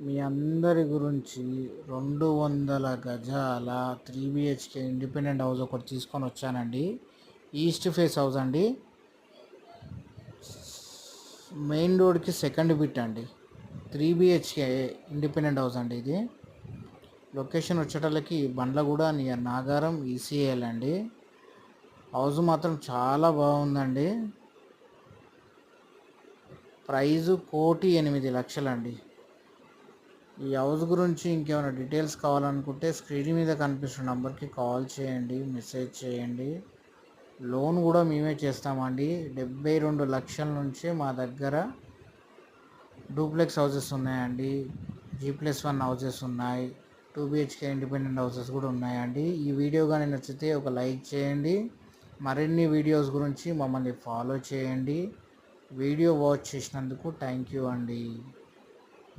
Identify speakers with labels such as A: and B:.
A: మీ అందరి గురించి 200 గజాల 3 BHK ఇండిపెండెంట్ హౌస్ ఒకటి తీసుకొని వచ్చానండి. ఈస్ట్ ఫేస్ హౌస్ అండి. మెయిన్ రోడ్కి సెకండ్ బిట్ అండి. 3 BHK ఇండిపెండెంట్ హౌస్ అండి. ఇది లొకేషన్ వచ్చేటల్లకి బండ్లగూడ నియర్ నాగారం ECL అండి. హౌస్ మాత్రం చాలా బాగుందండి. ప్రైజు 1,08,00,000 అండి. ఈ హౌస్ గురించి ఇంకేమైనా డీటెయిల్స్ కావాలనుకుంటే స్క్రీన్ మీద కనిపిస్తున్న నెంబర్కి కాల్ చేయండి, మెసేజ్ చేయండి. లోన్ కూడా మేమే చేస్తామండి. 72 లక్షల నుంచి మా దగ్గర డూప్లెక్స్ హౌసెస్ ఉన్నాయండి. G+1 హౌసెస్ ఉన్నాయి. 2 BHK ఇండిపెండెంట్ హౌసెస్ కూడా ఉన్నాయండి. ఈ వీడియో కానీ నచ్చితే ఒక లైక్ చేయండి. మరిన్ని వీడియోస్ గురించి మమ్మల్ని ఫాలో చేయండి. వీడియో వాచ్ చేసినందుకు థ్యాంక్ యూ అండి.